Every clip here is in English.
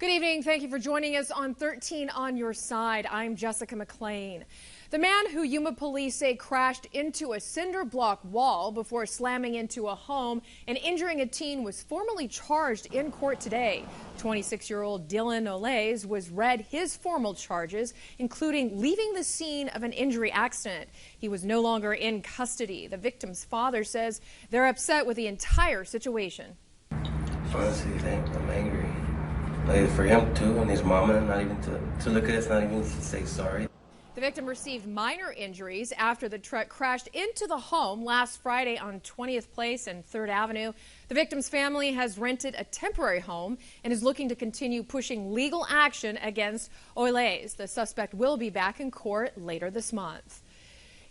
Good evening. Thank you for joining us on 13 on Your Side. I'm Jessica McLean. The man who Yuma police say crashed into a cinder block wall before slamming into a home and injuring a teen was formally charged in court today. 26-year-old Dylan Olays was read his formal charges, including leaving the scene of an injury accident. He was no longer in custody. The victim's father says they're upset with the entire situation. Honestly, I'm angry. Like for him too, and his mama, not even to look at us, not even to say sorry. The victim received minor injuries after the truck crashed into the home last Friday on 20th Place and 3rd Avenue. The victim's family has rented a temporary home and is looking to continue pushing legal action against Olays. The suspect will be back in court later this month.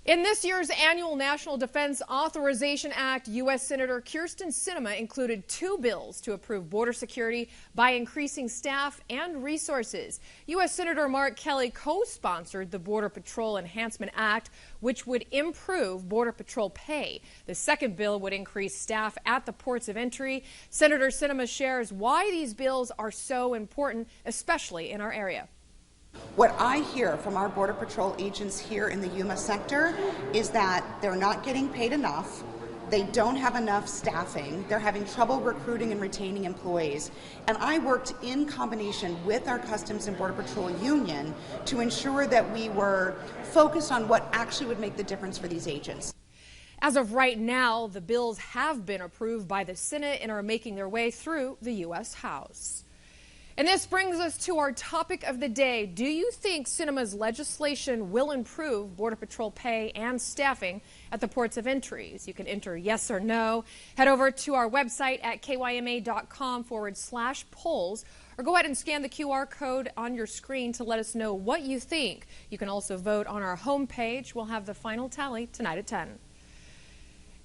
In this year's annual National Defense Authorization Act, U.S. Senator Kyrsten Sinema included 2 bills to approve border security by increasing staff and resources. U.S. Senator Mark Kelly co-sponsored the Border Patrol Enhancement Act, which would improve Border Patrol pay. The second bill would increase staff at the ports of entry. Senator Sinema shares why these bills are so important, especially in our area. What I hear from our Border Patrol agents here in the Yuma sector is that they're not getting paid enough, they don't have enough staffing, they're having trouble recruiting and retaining employees. And I worked in combination with our Customs and Border Patrol union to ensure that we were focused on what actually would make the difference for these agents. As of right now, the bills have been approved by the Senate and are making their way through the U.S. House. And this brings us to our topic of the day. Do you think Sinema's legislation will improve Border Patrol pay and staffing at the ports of entries? You can enter yes or no. Head over to our website at kyma.com/polls or go ahead and scan the QR code on your screen to let us know what you think. You can also vote on our homepage. We'll have the final tally tonight at 10.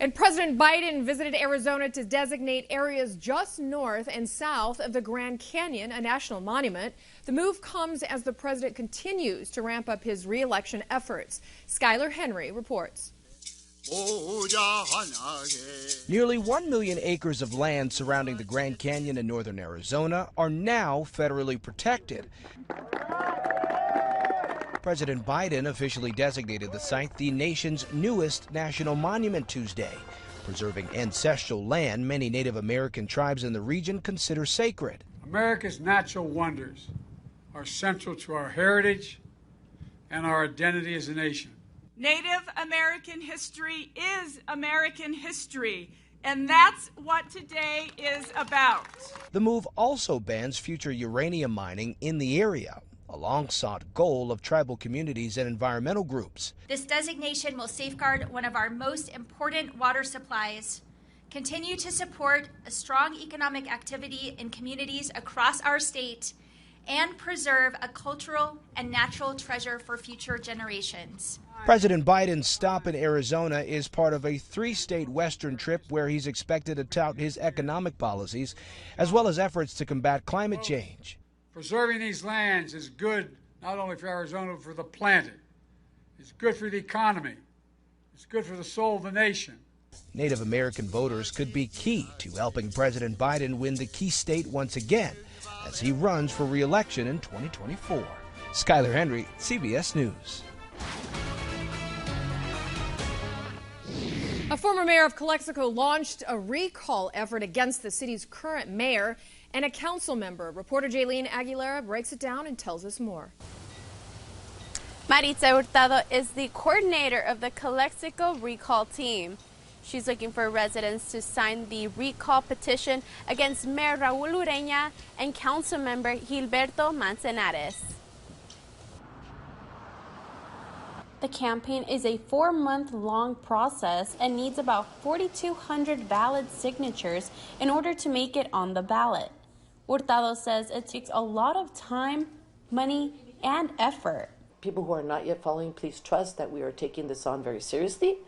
And President Biden visited Arizona to designate areas just north and south of the Grand Canyon a national monument. The move comes as the president continues to ramp up his re-election efforts. Skylar Henry reports. Nearly 1 million acres of land surrounding the Grand Canyon in northern Arizona are now federally protected. President Biden officially designated the site the nation's newest national monument Tuesday, preserving ancestral land many Native American tribes in the region consider sacred. America's natural wonders are central to our heritage and our identity as a nation. Native American history is American history, and that's what today is about. The move also bans future uranium mining in the area, a long-sought goal of tribal communities and environmental groups. This designation will safeguard one of our most important water supplies, continue to support a strong economic activity in communities across our state, and preserve a cultural and natural treasure for future generations. President Biden's stop in Arizona is part of a 3-state western trip where he's expected to tout his economic policies, as well as efforts to combat climate change. Preserving these lands is good not only for Arizona, but for the planet. It's good for the economy. It's good for the soul of the nation. Native American voters could be key to helping President Biden win the key state once again as he runs for re-election in 2024. Skylar Henry, CBS News. A former mayor of Calexico launched a recall effort against the city's current mayor and a council member. Reporter Jaylene Aguilera breaks it down and tells us more. Maritza Hurtado is the coordinator of the Calexico recall team. She's looking for residents to sign the recall petition against Mayor Raul Ureña and council member Gilberto Manzanares. The campaign is a 4-month-long process and needs about 4,200 valid signatures in order to make it on the ballot. Hurtado says it takes a lot of time, money, and effort. People who are not yet following, please trust that we are taking this on very seriously.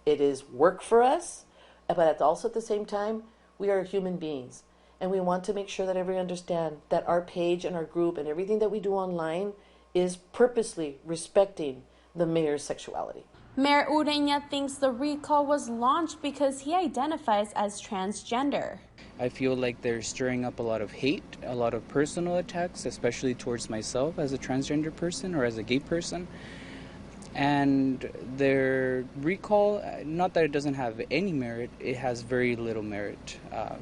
It is work for us, but also at the same time, we are human beings. And we want to make sure that everyone understands that our page and our group and everything that we do online is purposely respecting the mayor's sexuality. Mayor Ureña thinks the recall was launched because he identifies as transgender. I feel like they're stirring up a lot of hate, a lot of personal attacks, especially towards myself as a transgender person or as a gay person. And their recall, not that it doesn't have any merit, it has very little merit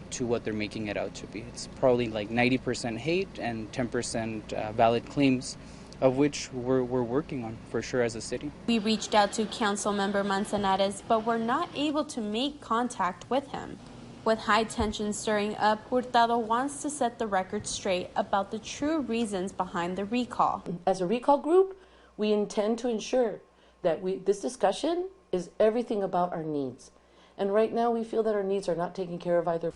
to what they're making it out to be. It's probably like 90% hate and 10% valid claims, of which we're working on for sure as a city. We reached out to Councilmember Manzanares, but were not able to make contact with him. With high tension stirring up, Hurtado wants to set the record straight about the true reasons behind the recall. As a recall group, we intend to ensure that this discussion is everything about our needs. And right now we feel that our needs are not taken care of either.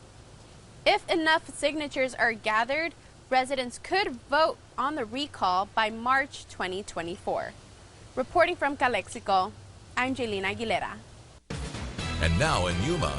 If enough signatures are gathered, residents could vote on the recall by March 2024. Reporting from Calexico, I'm Jelena Aguilera. And now in Yuma.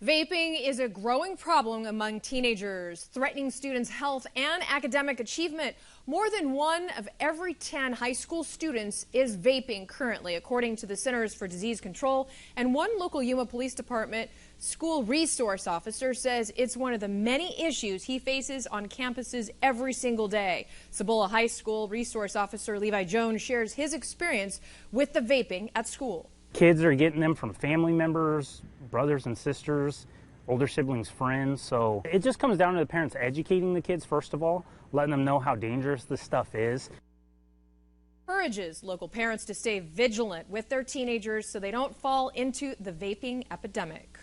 Vaping is a growing problem among teenagers, threatening students' health and academic achievement. More than 1 of every 10 high school students is vaping currently, according to the Centers for Disease Control. And one local Yuma Police Department school resource officer says it's one of the many issues he faces on campuses every single day. Cibola High School resource officer Levi Jones shares his experience with the vaping at school. Kids are getting them from family members, brothers and sisters, older siblings, friends. So it just comes down to the parents educating the kids, first of all, letting them know how dangerous this stuff is. Encourages local parents to stay vigilant with their teenagers so they don't fall into the vaping epidemic.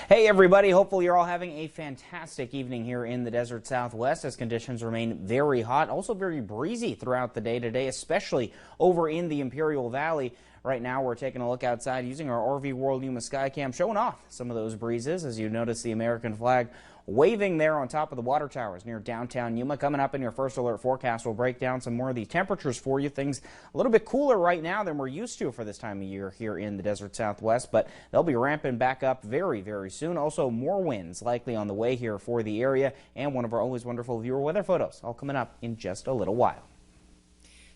Hey everybody, hopefully you're all having a fantastic evening here in the desert Southwest as conditions remain very hot, also very breezy throughout the day today, especially over in the Imperial Valley. Right now we're taking a look outside using our RV World Yuma Skycam, showing off some of those breezes as you notice the American flag waving there on top of the water towers near downtown Yuma. Coming up in your first alert forecast, we'll break down some more of the temperatures for you. Things a little bit cooler right now than we're used to for this time of year here in the desert Southwest, but they'll be ramping back up very, very soon. Also, more winds likely on the way here for the area, and one of our always wonderful viewer weather photos all coming up in just a little while.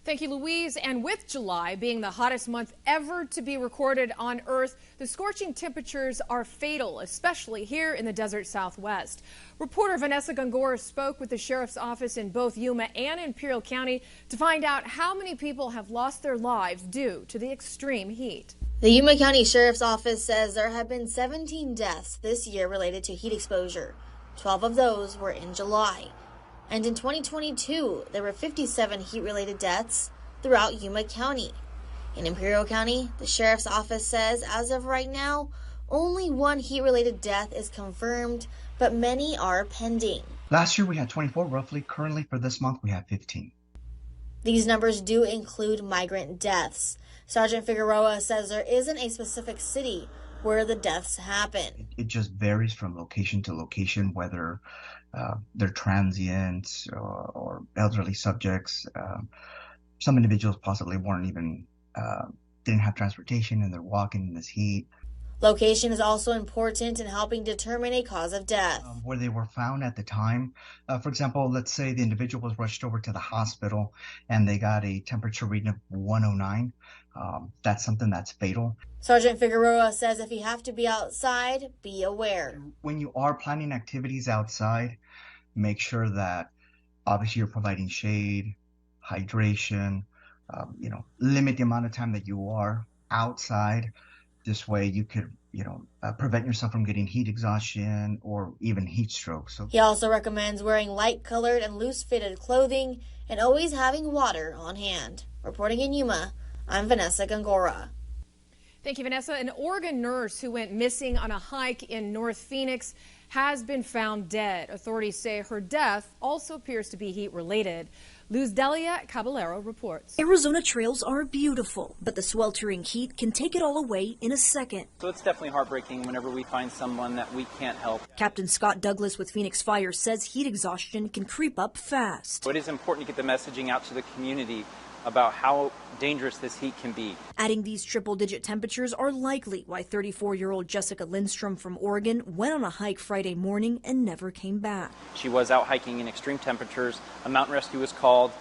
Thank you, Louise. And with July being the hottest month ever to be recorded on Earth, the scorching temperatures are fatal, especially here in the desert Southwest. Reporter Vanessa Gongora spoke with the sheriff's office in both Yuma and Imperial County to find out how many people have lost their lives due to the extreme heat. The Yuma County Sheriff's Office says there have been 17 deaths this year related to heat exposure. 12 of those were in July. And in 2022, there were 57 heat-related deaths throughout Yuma County. In Imperial County, the Sheriff's Office says as of right now, only 1 heat-related death is confirmed, but many are pending. Last year we had 24 roughly. Currently for this month we have 15. These numbers do include migrant deaths. Sergeant Figueroa says there isn't a specific city where the deaths happen. It just varies from location to location, whether they're transient or elderly subjects. Some individuals possibly weren't even, didn't have transportation and they're walking in this heat. Location is also important in helping determine a cause of death. Where they were found at the time. For example, let's say the individual was rushed over to the hospital and they got a temperature reading of 109. That's something that's fatal. Sergeant Figueroa says if you have to be outside, be aware. When you are planning activities outside, make sure that obviously you're providing shade, hydration, limit the amount of time that you are outside. This way you could, prevent yourself from getting heat exhaustion or even heat stroke. So he also recommends wearing light-colored and loose-fitted clothing and always having water on hand. Reporting in Yuma, I'm Vanessa Gongora. Thank you, Vanessa. An Oregon nurse who went missing on a hike in North Phoenix has been found dead. Authorities say her death also appears to be heat-related. Luz Delia Caballero reports. Arizona trails are beautiful, but the sweltering heat can take it all away in a second. So it's definitely heartbreaking whenever we find someone that we can't help. Captain Scott Douglas with Phoenix Fire says heat exhaustion can creep up fast. So it is important to get the messaging out to the community about how dangerous this heat can be. Adding these triple-digit temperatures are likely why 34-year-old Jessica Lindstrom from Oregon went on a hike Friday morning and never came back. She was out hiking in extreme temperatures. A mountain rescue was called.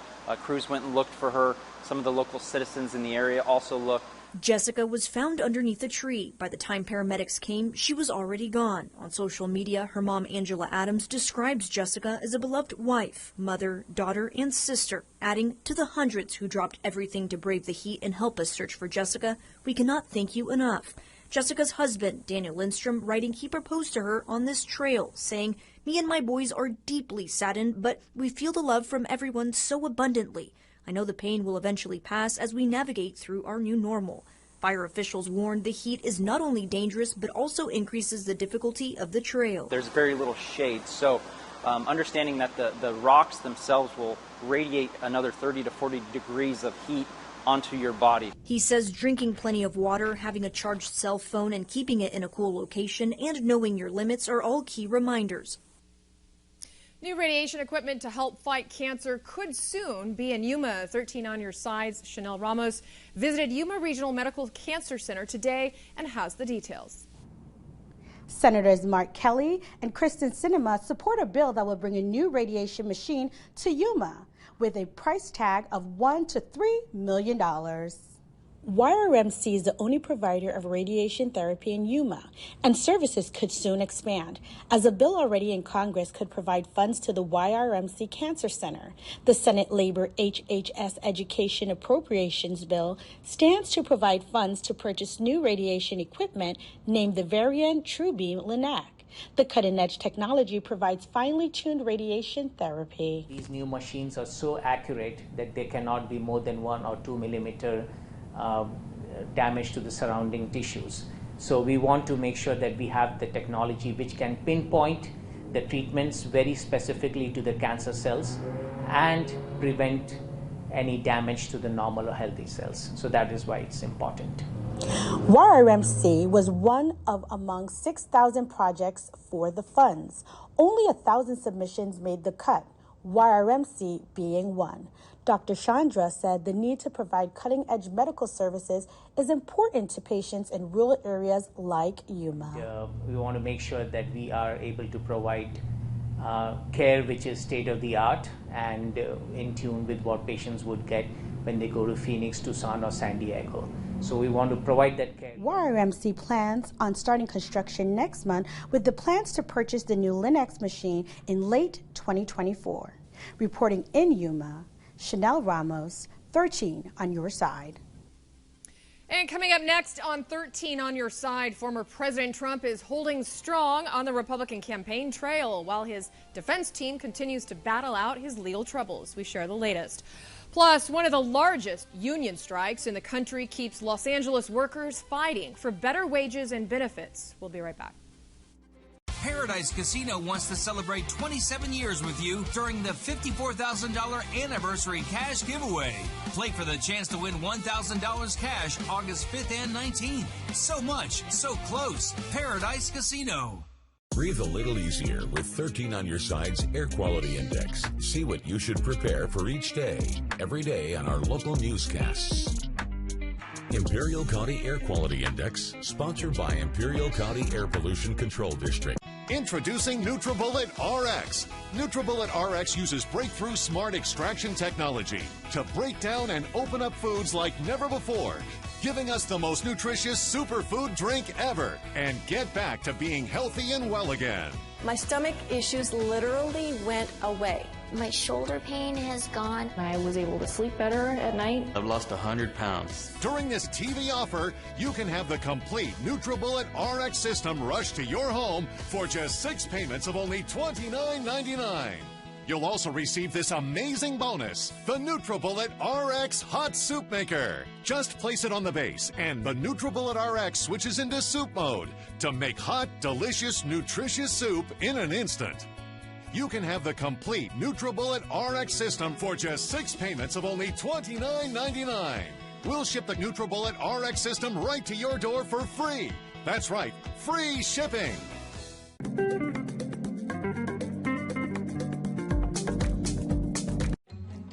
Crews went and looked for her. Some of the local citizens in the area also looked. Jessica was found underneath a tree. By the time paramedics came, she was already gone. On social media, her mom, Angela Adams, describes Jessica as a beloved wife, mother, daughter, and sister, adding, to the hundreds who dropped everything to brave the heat and help us search for Jessica, we cannot thank you enough. Jessica's husband, Daniel Lindstrom, writing he proposed to her on this trail, saying, me and my boys are deeply saddened, but we feel the love from everyone so abundantly. I know the pain will eventually pass as we navigate through our new normal. Fire officials warned the heat is not only dangerous, but also increases the difficulty of the trail. There's very little shade, so understanding that the rocks themselves will radiate another 30 to 40 degrees of heat onto your body. He says drinking plenty of water, having a charged cell phone and keeping it in a cool location, and knowing your limits are all key reminders. New radiation equipment to help fight cancer could soon be in Yuma. 13 on your side's Chanel Ramos visited Yuma Regional Medical Cancer Center today and has the details. Senators Mark Kelly and Kristen Sinema support a bill that will bring a new radiation machine to Yuma with a price tag of $1 to $3 million. YRMC is the only provider of radiation therapy in Yuma, and services could soon expand, as a bill already in Congress could provide funds to the YRMC Cancer Center. The Senate Labor HHS Education Appropriations Bill stands to provide funds to purchase new radiation equipment named the Varian TrueBeam Linac. The cutting-edge technology provides finely tuned radiation therapy. These new machines are so accurate that they cannot be more than 1 or 2 millimeter damage to the surrounding tissues. So we want to make sure that we have the technology which can pinpoint the treatments very specifically to the cancer cells and prevent any damage to the normal or healthy cells. So that is why it's important. YRMC was one of among 6,000 projects for the funds. Only 1,000 submissions made the cut, YRMC being one. Dr. Chandra said the need to provide cutting-edge medical services is important to patients in rural areas like Yuma. We want to make sure that we are able to provide care which is state-of-the-art and in tune with what patients would get when they go to Phoenix, Tucson, or San Diego. So we want to provide that care. YRMC plans on starting construction next month with the plans to purchase the new Linac machine in late 2024. Reporting in Yuma, Chanel Ramos, 13 on your side. And coming up next on 13 on your side, former President Trump is holding strong on the Republican campaign trail while his defense team continues to battle out his legal troubles. We share the latest. Plus, one of the largest union strikes in the country keeps Los Angeles workers fighting for better wages and benefits. We'll be right back. Paradise Casino wants to celebrate 27 years with you during the $54,000 anniversary cash giveaway. Play for the chance to win $1,000 cash August 5th and 19th. So much, so close. Paradise Casino. Breathe a little easier with 13 on your side's Air Quality Index. See what you should prepare for each day, every day on our local newscasts. Imperial County Air Quality Index, sponsored by Imperial County Air Pollution Control District. Introducing NutriBullet RX. NutriBullet RX uses breakthrough smart extraction technology to break down and open up foods like never before, giving us the most nutritious superfood drink ever, and get back to being healthy and well again. My stomach issues literally went away. My shoulder pain has gone. I was able to sleep better at night. I've lost 100 pounds. During this TV offer, you can have the complete NutriBullet RX system rushed to your home for just 6 payments of only $29.99. You'll also receive this amazing bonus, the NutriBullet RX Hot Soup Maker. Just place it on the base, and the NutriBullet RX switches into soup mode to make hot, delicious, nutritious soup in an instant. You can have the complete NutriBullet RX system for just 6 payments of only $29.99. We'll ship the NutriBullet RX system right to your door for free. That's right, free shipping.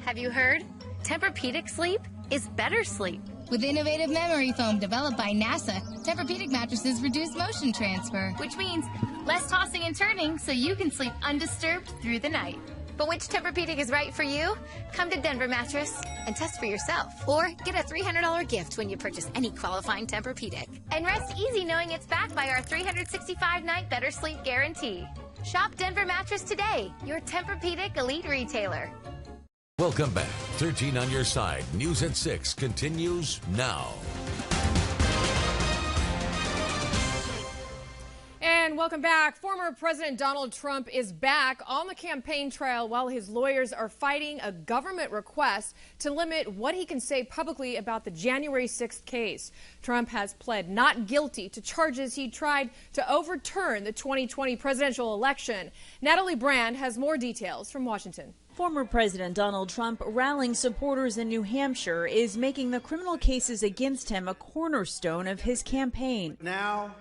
Have you heard? Tempur-Pedic sleep is better sleep. With innovative memory foam developed by NASA, Tempur-Pedic mattresses reduce motion transfer, which means less tossing and turning so you can sleep undisturbed through the night. But which Tempur-Pedic is right for you? Come to Denver Mattress and test for yourself. Or get a $300 gift when you purchase any qualifying Tempur-Pedic. And rest easy knowing it's backed by our 365-night better sleep guarantee. Shop Denver Mattress today, your Tempur-Pedic elite retailer. Welcome back. 13 on your side. News at 6 continues now. And welcome back. Former President Donald Trump is back on the campaign trail while his lawyers are fighting a government request to limit what he can say publicly about the January 6th case. Trump has pled not guilty to charges he tried to overturn the 2020 presidential election. Natalie Brand has more details from Washington. Former President Donald Trump, rallying supporters in New Hampshire, is making the criminal cases against him a cornerstone of his campaign. Now,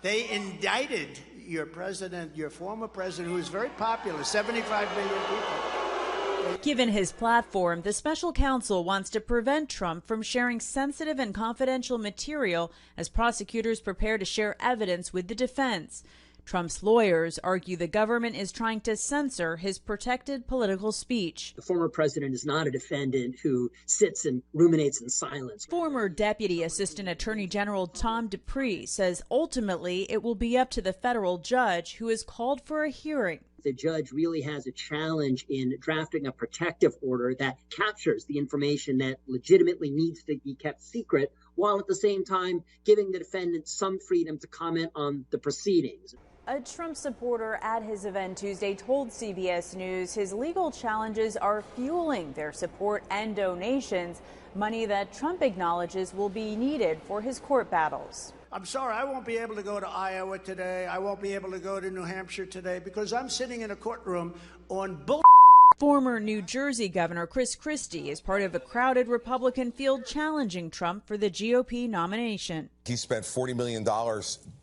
they indicted your president, your former president, who is very popular, 75 million people. Given his platform, the special counsel wants to prevent Trump from sharing sensitive and confidential material as prosecutors prepare to share evidence with the defense. Trump's lawyers argue the government is trying to censor his protected political speech. The former president is not a defendant who sits and ruminates in silence. Former Deputy Assistant Attorney General Tom Dupree says ultimately it will be up to the federal judge who has called for a hearing. The judge really has a challenge in drafting a protective order that captures the information that legitimately needs to be kept secret, while at the same time giving the defendant some freedom to comment on the proceedings. A Trump supporter at his event Tuesday told CBS News his legal challenges are fueling their support and donations, money that Trump acknowledges will be needed for his court battles. I'm sorry, I won't be able to go to Iowa today. I won't be able to go to New Hampshire today because I'm sitting in a courtroom on bull. Former New Jersey Governor Chris Christie is part of a crowded Republican field challenging Trump for the GOP nomination. He spent $40 million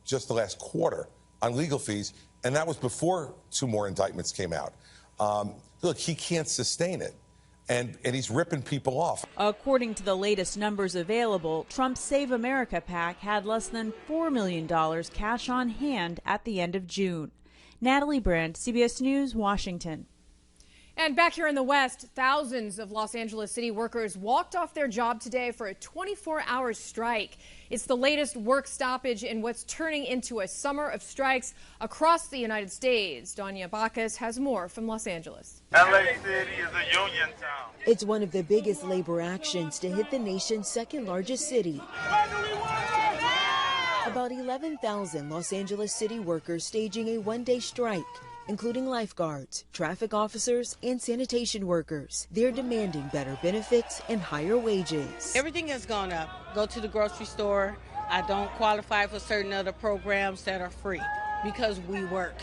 just the last quarter on legal fees, and that was before 2 more indictments came out. Look, he can't sustain it, and he's ripping people off. According to the latest numbers available, Trump's Save America PAC had less than $4 million cash on hand at the end of June. Natalie Brandt, CBS News, Washington. And back here in the West, thousands of Los Angeles city workers walked off their job today for a 24-hour strike. It's the latest work stoppage in what's turning into a summer of strikes across the United States. Danya Bacchus has more from Los Angeles. LA City is a union town. It's one of the biggest labor actions to hit the nation's second largest city. About 11,000 Los Angeles city workers staging a one-day strike, including lifeguards, traffic officers, and sanitation workers. They're demanding better benefits and higher wages. Everything has gone up. Go to the grocery store. I don't qualify for certain other programs that are free because we work.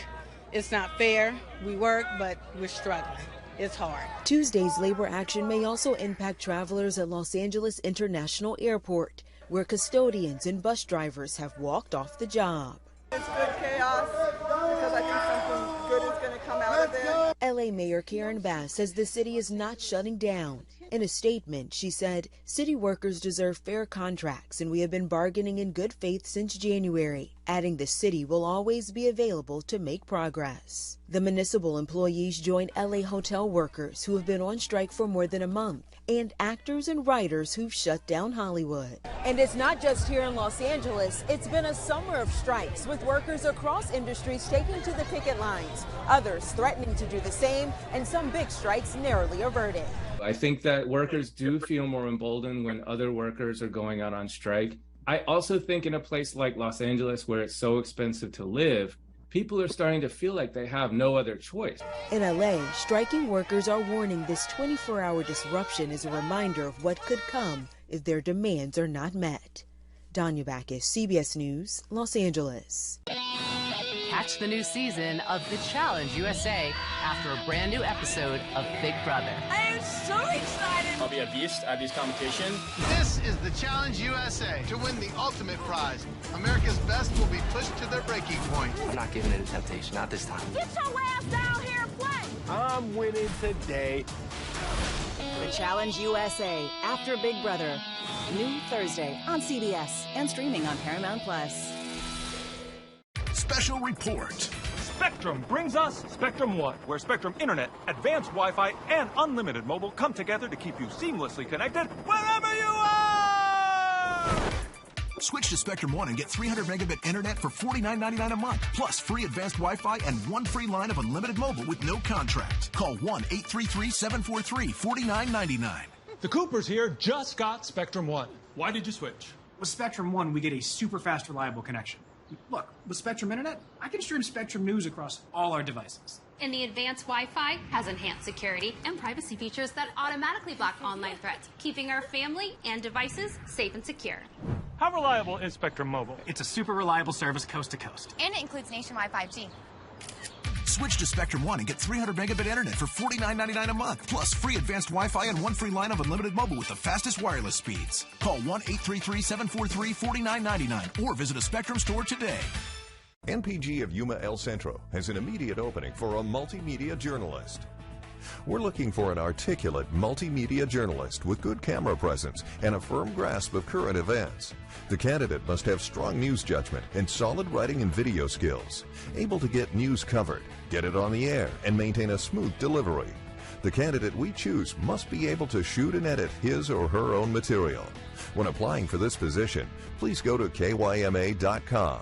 It's not fair. We work, but we're struggling. It's hard. Tuesday's labor action may also impact travelers at Los Angeles International Airport, where custodians and bus drivers have walked off the job. It's good chaos because I think something good is going to come out of it. LA Mayor Karen Bass says the city is not shutting down. In a statement, she said, "City workers deserve fair contracts, and we have been bargaining in good faith since January," adding the city will always be available to make progress. The municipal employees join LA hotel workers who have been on strike for more than a month, and actors and writers who've shut down Hollywood. And it's not just here in Los Angeles. It's been a summer of strikes with workers across industries taking to the picket lines, others threatening to do the same, and some big strikes narrowly averted. I think that workers do feel more emboldened when other workers are going out on strike. I also think in a place like Los Angeles, where it's so expensive to live, people are starting to feel like they have no other choice. In LA, striking workers are warning this 24-hour disruption is a reminder of what could come if their demands are not met. Danya Bacchus, CBS News, Los Angeles. Catch the new season of The Challenge USA after a brand new episode of Big Brother. I am so excited! I'll be a beast at this competition. This is The Challenge USA. To win the ultimate prize, America's best will be pushed to their breaking point. I'm not giving it a temptation, not this time. Get your ass down here and play! I'm winning today. The Challenge USA After Big Brother. New Thursday on CBS and streaming on Paramount+. Special report. Spectrum brings us Spectrum One, where Spectrum Internet, advanced Wi-Fi, and unlimited mobile come together to keep you seamlessly connected wherever you are! Switch to Spectrum One and get 300 megabit internet for $49.99 a month, plus free advanced Wi-Fi and one free line of unlimited mobile with no contract. Call 1-833-743-4999. The Coopers here just got Spectrum One. Why did you switch? With Spectrum One, we get a super fast, reliable connection. Look, with Spectrum Internet, I can stream Spectrum News across all our devices. And the advanced Wi-Fi has enhanced security and privacy features that automatically block online threats, keeping our family and devices safe and secure. How reliable is Spectrum Mobile? It's a super reliable service coast to coast. And it includes nationwide 5G. Switch to Spectrum One and get 300 megabit internet for $49.99 a month, plus free advanced Wi-Fi and one free line of unlimited mobile with the fastest wireless speeds. Call 1-833-743-4999 or visit a Spectrum store today. NPG of Yuma El Centro has an immediate opening for a multimedia journalist. We're looking for an articulate multimedia journalist with good camera presence and a firm grasp of current events. The candidate must have strong news judgment and solid writing and video skills, able to get news covered, get it on the air, and maintain a smooth delivery. The candidate we choose must be able to shoot and edit his or her own material. When applying for this position, please go to kyma.com.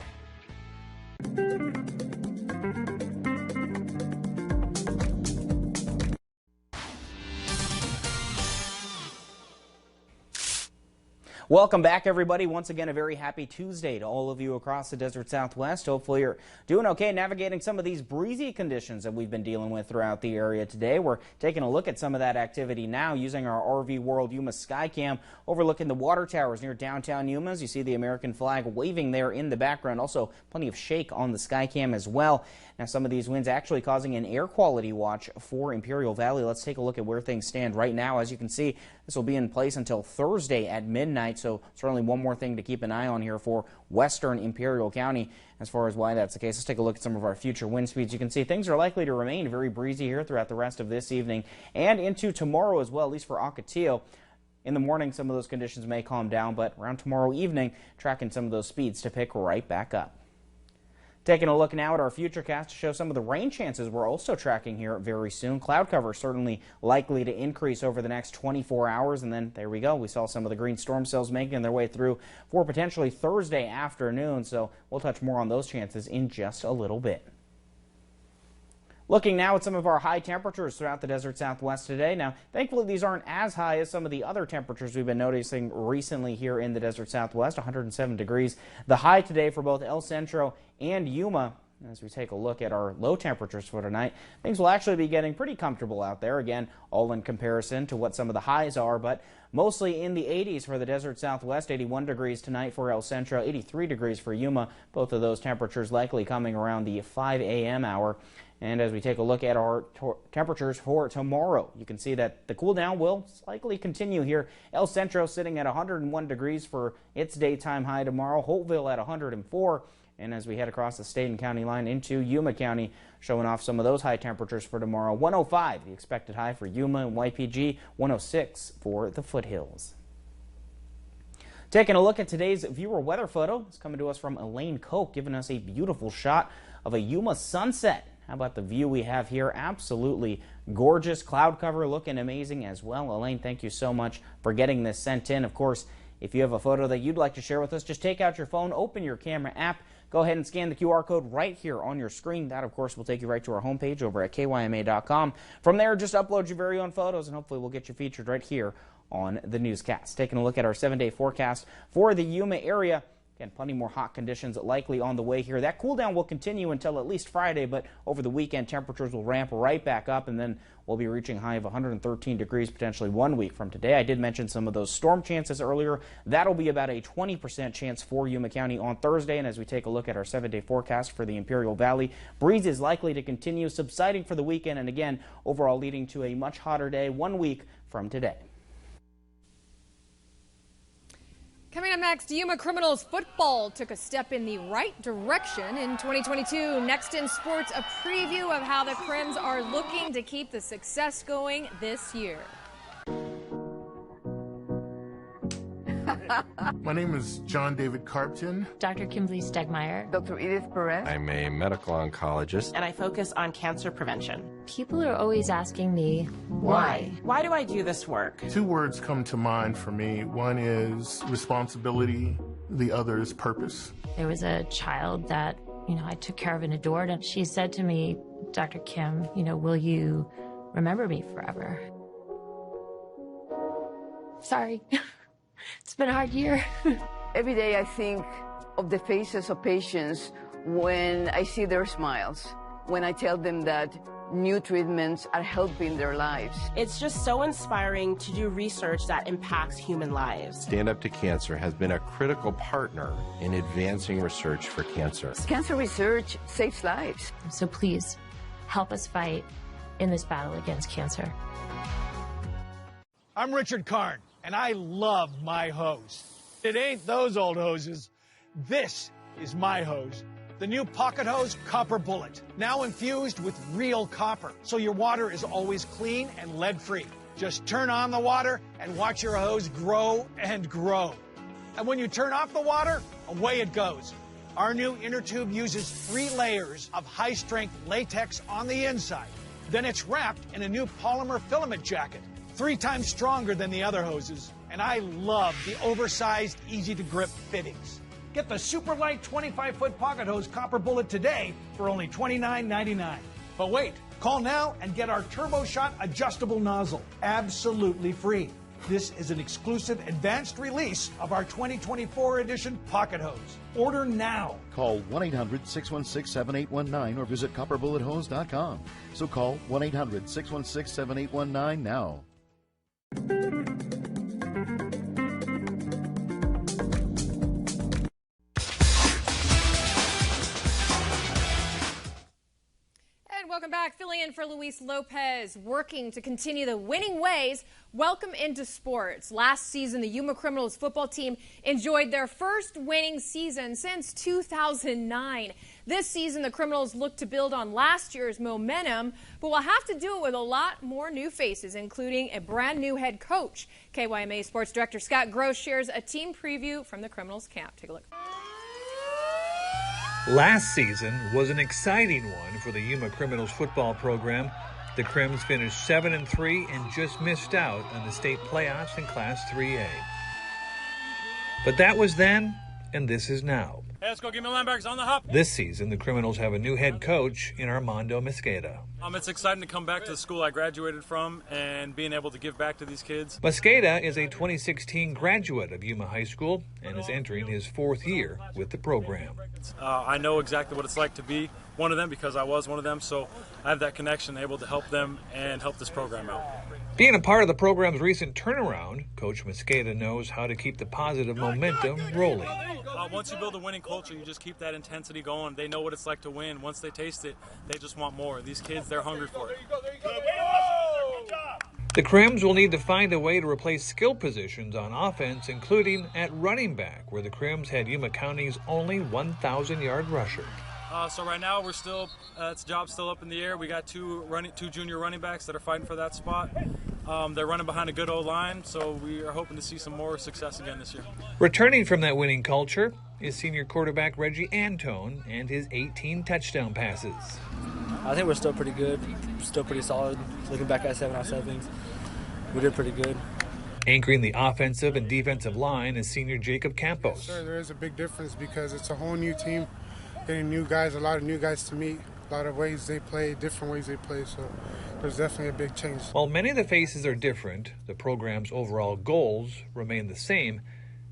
Welcome back, everybody. Once again, a very happy Tuesday to all of you across the desert Southwest. Hopefully you're doing okay navigating some of these breezy conditions that we've been dealing with throughout the area today. We're taking a look at some of that activity now using our RV World Yuma Skycam overlooking the water towers near downtown Yuma. As you see the American flag waving there in the background. Also plenty of shake on the Skycam as well. Now some of these winds actually causing an air quality watch for Imperial Valley. Let's take a look at where things stand right now. As you can see, this will be in place until Thursday at midnight, so certainly one more thing to keep an eye on here for western Imperial County. As far as why that's the case, let's take a look at some of our future wind speeds. You can see things are likely to remain very breezy here throughout the rest of this evening and into tomorrow as well, at least for Ocotillo. In the morning, some of those conditions may calm down, but around tomorrow evening, tracking some of those speeds to pick right back up. Taking a look now at our futurecast to show some of the rain chances we're also tracking here very soon. Cloud cover certainly likely to increase over the next 24 hours. And then there we go. We saw some of the green storm cells making their way through for potentially Thursday afternoon. So we'll touch more on those chances in just a little bit. Looking now at some of our high temperatures throughout the desert Southwest today. Now, thankfully, these aren't as high as some of the other temperatures we've been noticing recently here in the desert Southwest, 107 degrees. The high today for both El Centro and Yuma. As we take a look at our low temperatures for tonight, things will actually be getting pretty comfortable out there. Again, all in comparison to what some of the highs are, but mostly in the 80s for the desert Southwest, 81 degrees tonight for El Centro, 83 degrees for Yuma. Both of those temperatures likely coming around the 5 a.m. hour. And as we take a look at our temperatures for tomorrow, you can see that the cool down will likely continue here. El Centro sitting at 101 degrees for its daytime high tomorrow. Holtville at 104. And as we head across the state and county line into Yuma County, showing off some of those high temperatures for tomorrow. 105, the expected high for Yuma and YPG, 106 for the foothills. Taking a look at today's viewer weather photo. It's coming to us from Elaine Koch, giving us a beautiful shot of a Yuma sunset. How about the view we have here? Absolutely gorgeous. Cloud cover looking amazing as well. Elaine, thank you so much for getting this sent in. Of course, if you have a photo that you'd like to share with us, just take out your phone, open your camera app, go ahead and scan the QR code right here on your screen. That, of course, will take you right to our homepage over at kyma.com. From there, just upload your very own photos, and hopefully we'll get you featured right here on the newscast. Taking a look at our 7-day forecast for the Yuma area. Again, plenty more hot conditions likely on the way here. That cool down will continue until at least Friday, but over the weekend, temperatures will ramp right back up, and then we'll be reaching a high of 113 degrees potentially 1 week from today. I did mention some of those storm chances earlier. That'll be about a 20% chance for Yuma County on Thursday, and as we take a look at our 7-day forecast for the Imperial Valley, breeze is likely to continue subsiding for the weekend, and again, overall leading to a much hotter day 1 week from today. Coming up next, Yuma Criminals football took a step in the right direction in 2022. Next in sports, a preview of how the Crims are looking to keep the success going this year. My name is John David Carpton. Dr. Kimberly Stegmeyer. Dr. Edith Perez. I'm a medical oncologist. And I focus on cancer prevention. People are always asking me, why? Why do I do this work? 2 words come to mind for me. One is responsibility, the other is purpose. There was a child that, I took care of and adored, and she said to me, Dr. Kim, will you remember me forever? Sorry. It's been a hard year. Every day I think of the faces of patients when I see their smiles, when I tell them that new treatments are helping their lives. It's just so inspiring to do research that impacts human lives. Stand Up to Cancer has been a critical partner in advancing research for cancer. Cancer research saves lives. So please, help us fight in this battle against cancer. I'm Richard Karn, and I love my hose. It ain't those old hoses. This is my hose. The new Pocket Hose Copper Bullet, now infused with real copper, so your water is always clean and lead-free. Just turn on the water and watch your hose grow and grow. And when you turn off the water, away it goes. Our new inner tube uses 3 layers of high-strength latex on the inside. Then it's wrapped in a new polymer filament jacket, 3 times stronger than the other hoses. And I love the oversized, easy-to-grip fittings. Get the super light 25-foot Pocket Hose Copper Bullet today for only $29.99. But wait, call now and get our Turbo Shot adjustable nozzle absolutely free. This is an exclusive advanced release of our 2024 edition Pocket Hose. Order now. Call 1-800-616-7819 or visit copperbullethose.com. So call 1-800-616-7819 now. Welcome back. Filling in for Luis Lopez, working to continue the winning ways. Welcome into sports. Last season, the Yuma Criminals football team enjoyed their first winning season since 2009. This season, the Criminals look to build on last year's momentum, but will have to do it with a lot more new faces, including a brand new head coach. KYMA Sports Director Scott Gross shares a team preview from the Criminals camp. Take a look. Last season was an exciting one for the Yuma Criminals football program. The Crims finished 7-3 and just missed out on the state playoffs in Class 3A. But that was then, and this is now. Hey, let's go get my linebackers on the hop. This season, the Criminals have a new head coach in Armando Mosqueda. It's exciting to come back to the school I graduated from and being able to give back to these kids. Mosqueda is a 2016 graduate of Yuma High School and is entering his 4th year with the program. I know exactly what it's like to be one of them because I was one of them, so I have that connection, able to help them and help this program out. Being a part of the program's recent turnaround, Coach Mosqueda knows how to keep the positive momentum rolling. Once you build a winning culture, you just keep that intensity going. They know what it's like to win. Once they taste it, they just want more. These kids, they're hungry for it. The Crims will need to find a way to replace skill positions on offense, including at running back, where the Crims had Yuma County's only 1,000-yard rusher. So right now, we're still, job's still up in the air. We got two junior running backs that are fighting for that spot. They're running behind a good old line, so we are hoping to see some more success again this year. Returning from that winning culture is senior quarterback Reggie Antone and his 18 touchdown passes. I think we're still pretty good, still pretty solid. Looking back at 7 out of 7, we did pretty good. Anchoring the offensive and defensive line is senior Jacob Campos. Sure, there is a big difference because it's a whole new team, getting new guys, a lot of new guys to meet, a lot of ways they play, different ways they play, so there's definitely a big change. While many of the faces are different, the program's overall goals remain the same,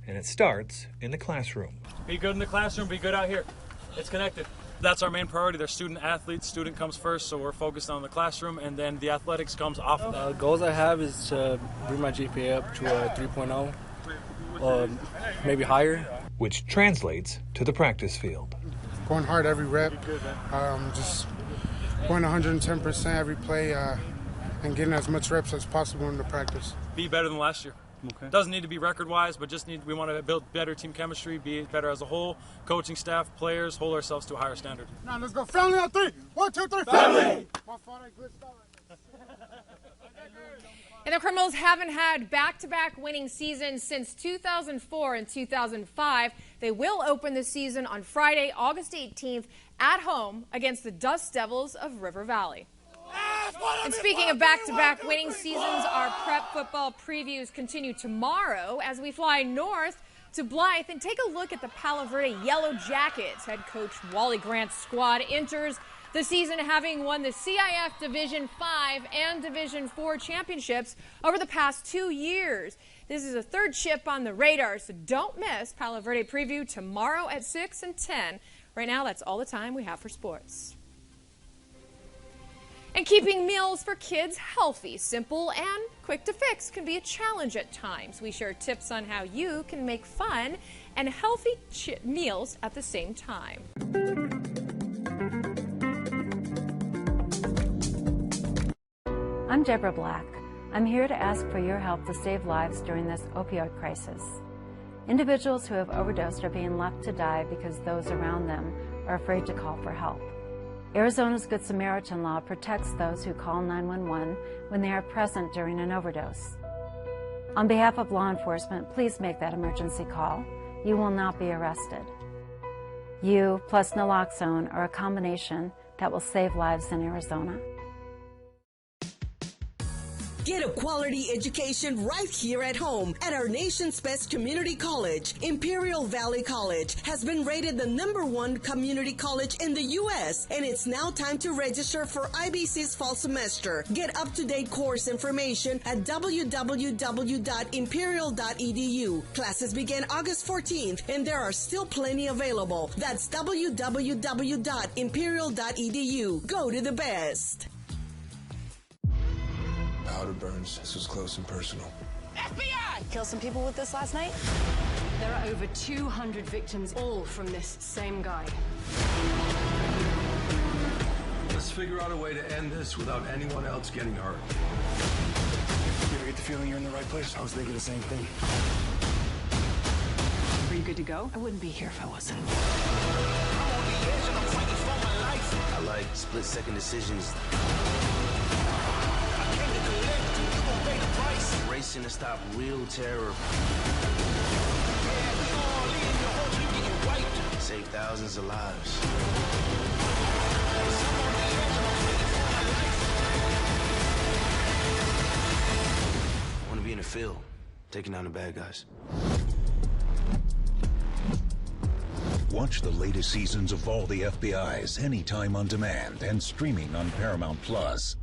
and it starts in the classroom. Be good in the classroom, be good out here. It's connected. That's our main priority. They're student athletes. Student comes first, so we're focused on the classroom, and then the athletics comes off of that. Goals I have is to bring my GPA up to a 3.0, maybe higher. Which translates to the practice field. Going hard every rep, just going 110% every play, and getting as much reps as possible in the practice. Be better than last year. Okay. Doesn't need to be record-wise, but we want to build better team chemistry, be better as a whole, coaching staff, players, hold ourselves to a higher standard. Now let's go family on 3. 1, 2, 3, family! And the Criminals haven't had back-to-back winning seasons since 2004 and 2005. They will open the season on Friday, August 18th at home against the Dust Devils of River Valley. And speaking of back-to-back winning seasons, our prep football previews continue tomorrow as we fly north to Blythe and take a look at the Palo Verde Yellow Jackets. Head coach Wally Grant's squad enters the season having won the CIF Division 5 and Division 4 championships over the past 2 years. This is a third chip on the radar, so don't miss Palo Verde preview tomorrow at 6 and 10. Right now, that's all the time we have for sports. And keeping meals for kids healthy, simple, and quick to fix can be a challenge at times. We share tips on how you can make fun and healthy meals at the same time. I'm Deborah Black. I'm here to ask for your help to save lives during this opioid crisis. Individuals who have overdosed are being left to die because those around them are afraid to call for help. Arizona's Good Samaritan law protects those who call 911 when they are present during an overdose. On behalf of law enforcement, please make that emergency call. You will not be arrested. You plus naloxone are a combination that will save lives in Arizona. Get a quality education right here at home at our nation's best community college. Imperial Valley College has been rated the #1 community college in the U.S. and it's now time to register for IBC's fall semester. Get up-to-date course information at www.imperial.edu. Classes begin August 14th and there are still plenty available. That's www.imperial.edu. Go to the best. Powder burns. This was close and personal. FBI! Killed some people with this last night? There are over 200 victims, all from this same guy. Let's figure out a way to end this without anyone else getting hurt. You ever get the feeling you're in the right place? I was thinking the same thing. Are you good to go? I wouldn't be here if I wasn't. I like split-second decisions. Racing to stop real terror. Save thousands of lives. I want to be in the field, taking down the bad guys. Watch the latest seasons of all the FBI's anytime on demand and streaming on Paramount Plus.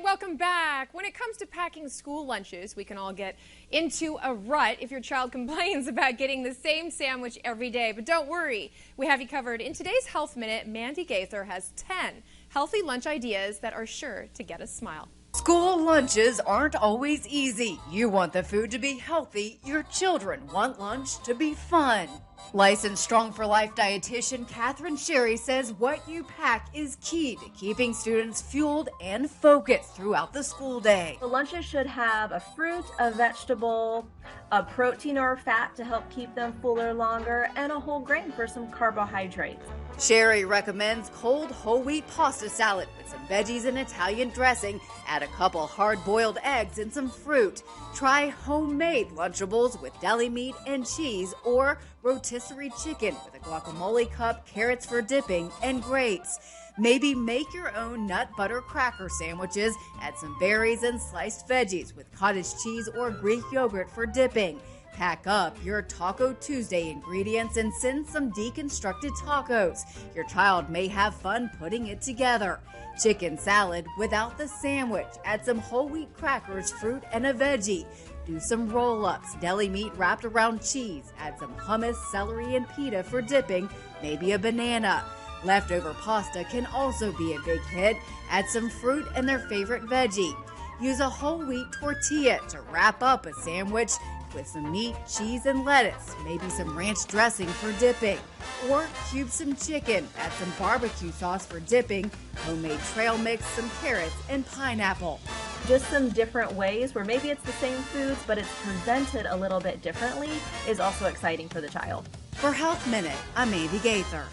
Welcome back. When it comes to packing school lunches, we can all get into a rut if your child complains about getting the same sandwich every day. But don't worry, we have you covered. In today's Health Minute, Mandy Gaither has 10 healthy lunch ideas that are sure to get a smile. School lunches aren't always easy. You want the food to be healthy. Your children want lunch to be fun. Licensed Strong for Life dietitian Catherine Sherry says what you pack is key to keeping students fueled and focused throughout the school day. The lunches should have a fruit, a vegetable, a protein or fat to help keep them fuller longer, and a whole grain for some carbohydrates. Sherry recommends cold whole wheat pasta salad with some veggies and Italian dressing. Add a couple hard-boiled eggs and some fruit. Try homemade Lunchables with deli meat and cheese or rotisserie chicken with a guacamole cup, carrots for dipping, and grapes. Maybe make your own nut butter cracker sandwiches. Add some berries and sliced veggies with cottage cheese or Greek yogurt for dipping. Pack up your Taco Tuesday ingredients and send some deconstructed tacos. Your child may have fun putting it together. Chicken salad without the sandwich. Add some whole wheat crackers, fruit, and a veggie. Do some roll-ups, deli meat wrapped around cheese. Add some hummus, celery, and pita for dipping, maybe a banana. Leftover pasta can also be a big hit. Add some fruit and their favorite veggie. Use a whole wheat tortilla to wrap up a sandwich with some meat, cheese, and lettuce, maybe some ranch dressing for dipping. Or cube some chicken, add some barbecue sauce for dipping, homemade trail mix, some carrots, and pineapple. Just some different ways where maybe it's the same foods, but it's presented a little bit differently is also exciting for the child. For Health Minute, I'm Amy Gaither.